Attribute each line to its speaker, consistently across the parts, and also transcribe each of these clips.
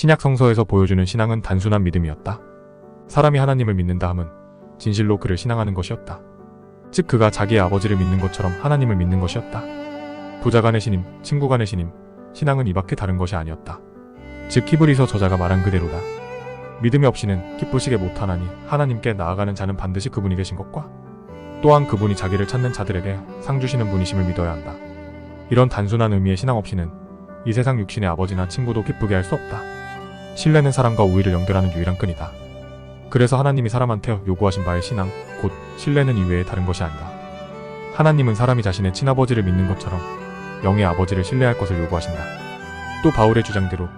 Speaker 1: 신약 성서에서 보여주는 신앙은 단순한 믿음이었다. 사람이 하나님을 믿는다 함은 진실로 그를 신앙하는 것이었다. 즉 그가 자기의 아버지를 믿는 것처럼 하나님을 믿는 것이었다. 부자간의 신임, 친구간의 신임, 신앙은 이 밖에 다른 것이 아니었다. 즉 히브리서 저자가 말한 그대로다. 믿음이 없이는 기쁘시게 못하나니 하나님께 나아가는 자는 반드시 그분이 계신 것과 또한 그분이 자기를 찾는 자들에게 상 주시는 분이심을 믿어야 한다. 이런 단순한 의미의 신앙 없이는 이 세상 육신의 아버지나 친구도 기쁘게 할 수 없다. 신뢰는 사람과 우위를 연결하는 유일한 끈이다. 그래서 하나님이 사람한테 요구하신 바의 신앙, 곧 신뢰는 이외에 다른 것이 아니다. 하나님은 사람이 자신의 친아버지를 믿는 것처럼 영의 아버지를 신뢰할 것을 요구하신다. 또 바울의 주장대로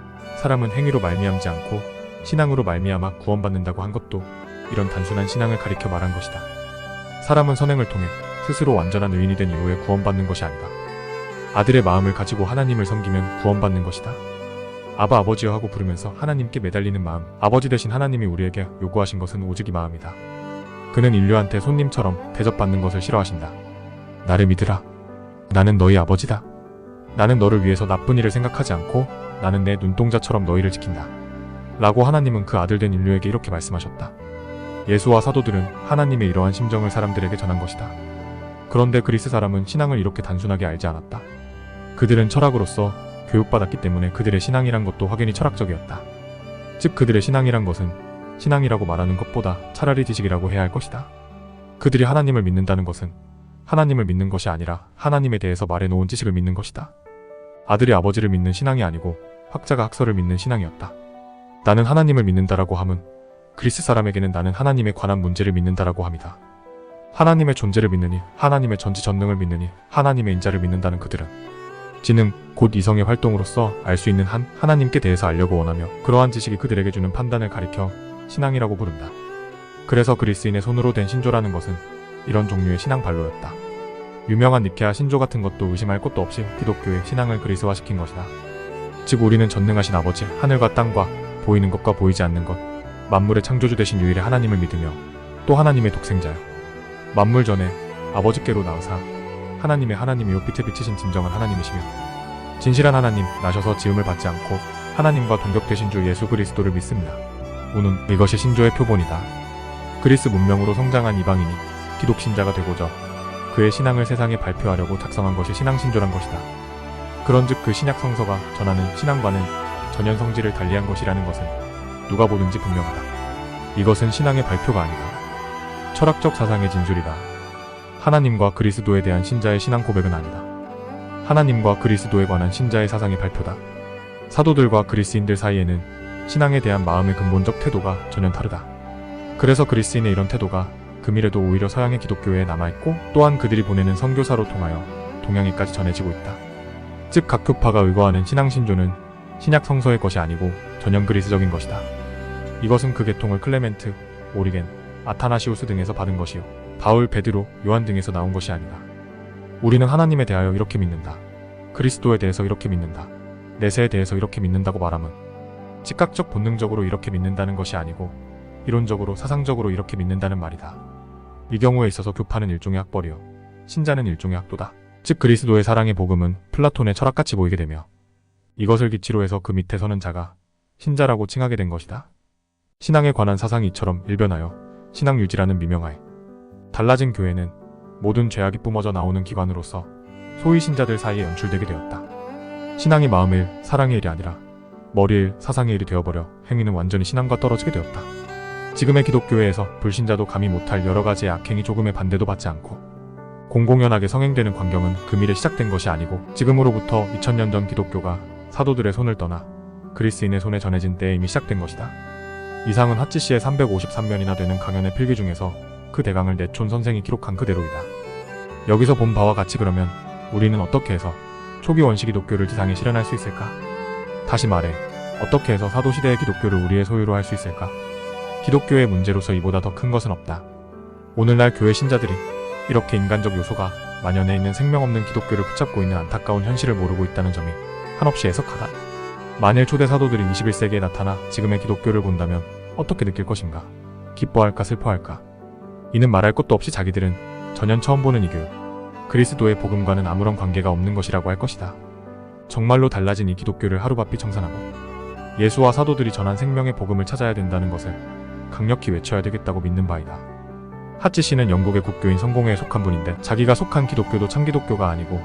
Speaker 1: 사람은 행위로 말미암지 않고 신앙으로 말미암아 구원받는다고 한 것도 이런 단순한 신앙을 가리켜 말한 것이다. 사람은 선행을 통해 스스로 완전한 의인이 된 이후에 구원받는 것이 아니다. 아들의 마음을 가지고 하나님을 섬기면 구원받는 것이다. 아바 아버지여 하고 부르면서 하나님께 매달리는 마음, 아버지 되신 하나님이 우리에게 요구하신 것은 오직 이 마음이다. 그는 인류한테 손님처럼 대접받는 것을 싫어하신다. 나를 믿으라. 나는 너희 아버지다. 나는 너를 위해서 나쁜 일을 생각하지 않고 나는 내 눈동자처럼 너희를 지킨다. 라고 하나님은 그 아들 된 인류에게 이렇게 말씀하셨다. 예수와 사도들은 하나님의 이러한 심정을 사람들에게 전한 것이다. 그런데 그리스 사람은 신앙을 이렇게 단순하게 알지 않았다. 그들은 철학으로서 교육받았기 때문에 그들의 신앙이란 것도 확연히 철학적이었다. 즉 그들의 신앙이란 것은 신앙이라고 말하는 것보다 차라리 지식이라고 해야 할 것이다. 그들이 하나님을 믿는다는 것은 하나님을 믿는 것이 아니라 하나님에 대해서 말해놓은 지식을 믿는 것이다. 아들이 아버지를 믿는 신앙이 아니고 학자가 학설을 믿는 신앙이었다. 나는 하나님을 믿는다라고 함은 그리스 사람에게는 나는 하나님에 관한 문제를 믿는다라고 합니다. 하나님의 존재를 믿느니 하나님의 전지전능을 믿느니 하나님의 인자를 믿는다는 그들은 지능, 곧 이성의 활동으로서 알 수 있는 한 하나님께 대해서 알려고 원하며 그러한 지식이 그들에게 주는 판단을 가리켜 신앙이라고 부른다. 그래서 그리스인의 손으로 된 신조라는 것은 이런 종류의 신앙 반로였다. 유명한 니케아 신조 같은 것도 의심할 것도 없이 기독교의 신앙을 그리스화시킨 것이다. 즉 우리는 전능하신 아버지, 하늘과 땅과 보이는 것과 보이지 않는 것, 만물의 창조주 되신 유일의 하나님을 믿으며 또 하나님의 독생자여 만물 전에 아버지께로 나으사 하나님이요 빛에 비치신 진정한 하나님이시며 진실한 하나님 나셔서 지음을 받지 않고 하나님과 동격되신 주 예수 그리스도를 믿습니다. 우는 이것이 신조의 표본이다. 그리스 문명으로 성장한 이방인이 기독 신자가 되고자 그의 신앙을 세상에 발표하려고 작성한 것이 신앙신조란 것이다. 그런즉 그 신약 성서가 전하는 신앙과는 전연 성질을 달리한 것이라는 것은 누가 보든지 분명하다. 이것은 신앙의 발표가 아니다. 철학적 사상의 진술이다. 하나님과 그리스도에 대한 신자의 신앙 고백은 아니다. 하나님과 그리스도에 관한 신자의 사상의 발표다. 사도들과 그리스인들 사이에는 신앙에 대한 마음의 근본적 태도가 전혀 다르다. 그래서 그리스인의 이런 태도가 금일에도 오히려 서양의 기독교에 남아있고 또한 그들이 보내는 선교사로 통하여 동양에까지 전해지고 있다. 즉 각 교파가 의거하는 신앙신조는 신약 성서의 것이 아니고 전형 그리스적인 것이다. 이것은 그 계통을 클레멘트, 오리겐, 아타나시우스 등에서 받은 것이요 바울, 베드로, 요한 등에서 나온 것이 아니다. 우리는 하나님에 대하여 이렇게 믿는다. 그리스도에 대해서 이렇게 믿는다. 내세에 대해서 이렇게 믿는다고 말함은 즉각적 본능적으로 이렇게 믿는다는 것이 아니고 이론적으로 사상적으로 이렇게 믿는다는 말이다. 이 경우에 있어서 교파는 일종의 학벌이요 신자는 일종의 학도다. 즉 그리스도의 사랑의 복음은 플라톤의 철학같이 보이게 되며 이것을 기치로 해서 그 밑에 서는 자가 신자라고 칭하게 된 것이다. 신앙에 관한 사상이 이처럼 일변하여 신앙 유지라는 미명하에 달라진 교회는 모든 죄악이 뿜어져 나오는 기관으로서 소위 신자들 사이에 연출되게 되었다. 신앙이 마음의 일, 사랑의 일이 아니라 머리의 일, 사상의 일이 되어버려 행위는 완전히 신앙과 떨어지게 되었다. 지금의 기독교회에서 불신자도 감히 못할 여러가지의 악행이 조금의 반대도 받지 않고 공공연하게 성행되는 광경은 금일에 시작된 것이 아니고 지금으로부터 2000년 전 기독교가 사도들의 손을 떠나 그리스인의 손에 전해진 때에 이미 시작된 것이다. 이상은 하치시의 353면이나 되는 강연의 필기 중에서 그 대강을 내촌 선생이 기록한 그대로이다. 여기서 본 바와 같이 그러면 우리는 어떻게 해서 초기 원시 기독교를 지상에 실현할 수 있을까? 다시 말해 어떻게 해서 사도시대의 기독교를 우리의 소유로 할 수 있을까? 기독교의 문제로서 이보다 더 큰 것은 없다. 오늘날 교회 신자들이 이렇게 인간적 요소가 만연해 있는 생명 없는 기독교를 붙잡고 있는 안타까운 현실을 모르고 있다는 점이 한없이 애석하다. 만일 초대 사도들이 21세기에 나타나 지금의 기독교를 본다면 어떻게 느낄 것인가? 기뻐할까 슬퍼할까? 이는 말할 것도 없이 자기들은 전혀 처음 보는 이 교육, 그리스도의 복음과는 아무런 관계가 없는 것이라고 할 것이다. 정말로 달라진 이 기독교를 하루바삐 청산하고 예수와 사도들이 전한 생명의 복음을 찾아야 된다는 것을 강력히 외쳐야 되겠다고 믿는 바이다. 하치 씨는 영국의 국교인 성공회에 속한 분인데 자기가 속한 기독교도 참기독교가 아니고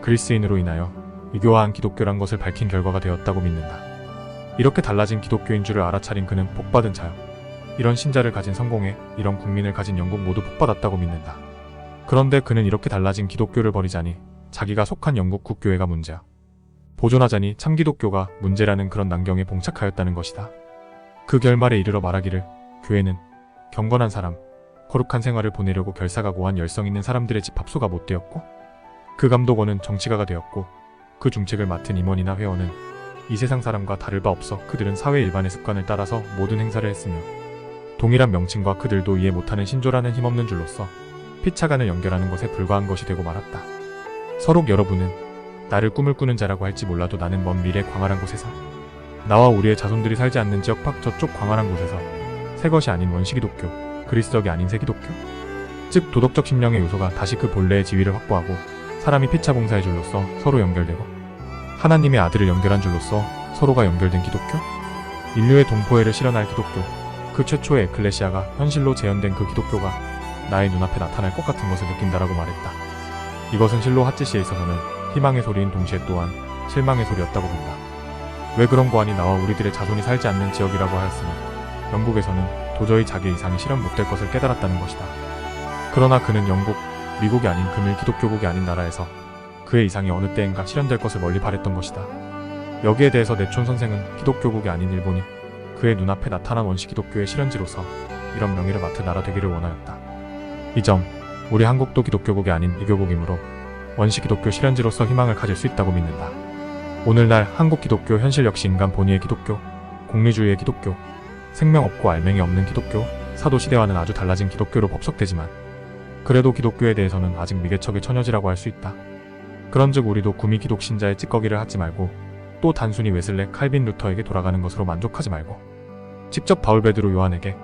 Speaker 1: 그리스인으로 인하여 유교화한 기독교란 것을 밝힌 결과가 되었다고 믿는다. 이렇게 달라진 기독교인 줄을 알아차린 그는 복받은 자요. 이런 신자를 가진 성공회, 이런 국민을 가진 영국 모두 복받았다고 믿는다. 그런데 그는 이렇게 달라진 기독교를 버리자니 자기가 속한 영국 국교회가 문제야. 보존하자니 참기독교가 문제라는 그런 난경에 봉착하였다는 것이다. 그 결말에 이르러 말하기를 교회는 경건한 사람, 거룩한 생활을 보내려고 결사각오한 열성 있는 사람들의 집합소가 못 되었고 그 감독원은 정치가가 되었고 그 중책을 맡은 임원이나 회원은 이 세상 사람과 다를 바 없어 그들은 사회 일반의 습관을 따라서 모든 행사를 했으며 동일한 명칭과 그들도 이해 못하는 신조라는 힘없는 줄로서 피차간을 연결하는 것에 불과한 것이 되고 말았다. 서록 여러분은 나를 꿈을 꾸는 자라고 할지 몰라도 나는 먼 미래 광활한 곳에서 나와 우리의 자손들이 살지 않는 지역 밖 저쪽 광활한 곳에서 새 것이 아닌 원시기독교, 그리스덕이 아닌 새기독교, 즉 도덕적 심령의 요소가 다시 그 본래의 지위를 확보하고 사람이 피차 봉사의 줄로서 서로 연결되고 하나님의 아들을 연결한 줄로서 서로가 연결된 기독교, 인류의 동포애를 실현할 기독교, 그 최초의 에클레시아가 현실로 재현된 그 기독교가 나의 눈앞에 나타날 것 같은 것을 느낀다라고 말했다. 이것은 실로 하치 씨에 있어서는 희망의 소리인 동시에 또한 실망의 소리였다고 본다. 왜 그런 거 아니 나와 우리들의 자손이 살지 않는 지역이라고 하였으니 영국에서는 도저히 자기 이상이 실현 못될 것을 깨달았다는 것이다. 그러나 그는 영국, 미국이 아닌 금일 기독교국이 아닌 나라에서 그의 이상이 어느 때인가 실현될 것을 멀리 바랬던 것이다. 여기에 대해서 내촌 선생은 기독교국이 아닌 일본이 그의 눈앞에 나타난 원시 기독교의 실현지로서 이런 명예를 맡은 나라 되기를 원하였다. 이 점, 우리 한국도 기독교국이 아닌 이교국이므로 원시 기독교 실현지로서 희망을 가질 수 있다고 믿는다. 오늘날 한국 기독교 현실 역시 인간 본위의 기독교, 공리주의의 기독교, 생명 없고 알맹이 없는 기독교, 사도 시대와는 아주 달라진 기독교로 법석되지만 그래도 기독교에 대해서는 아직 미개척의 처녀지라고 할 수 있다. 그런즉 우리도 구미 기독 신자의 찌꺼기를 하지 말고 또 단순히 웨슬레, 칼빈, 루터에게 돌아가는 것으로 만족하지 말고 직접 바울, 베드로, 요한에게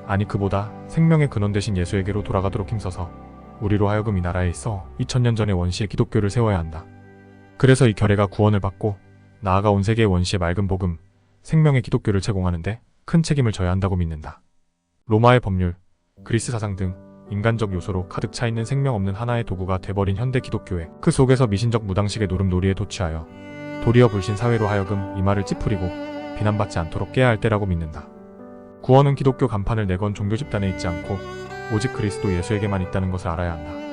Speaker 1: 아니 그보다 생명의 근원 되신 예수에게로 돌아가도록 힘써서 우리로 하여금 이 나라에 있어 2000년 전의 원시의 기독교를 세워야 한다. 그래서 이 결례가 구원을 받고 나아가 온 세계의 원시의 맑은 복음, 생명의 기독교를 제공하는데 큰 책임을 져야 한다고 믿는다. 로마의 법률, 그리스 사상 등 인간적 요소로 가득 차 있는 생명 없는 하나의 도구가 돼버린 현대 기독교회, 그 속에서 미신적 무당식의 노름놀이에 도취하여 도리어 불신 사회로 하여금 이마를 찌푸리고 비난받지 않도록 깨야 할 때라고 믿는다. 구원은 기독교 간판을 내건 종교 집단에 있지 않고 오직 그리스도 예수에게만 있다는 것을 알아야 한다.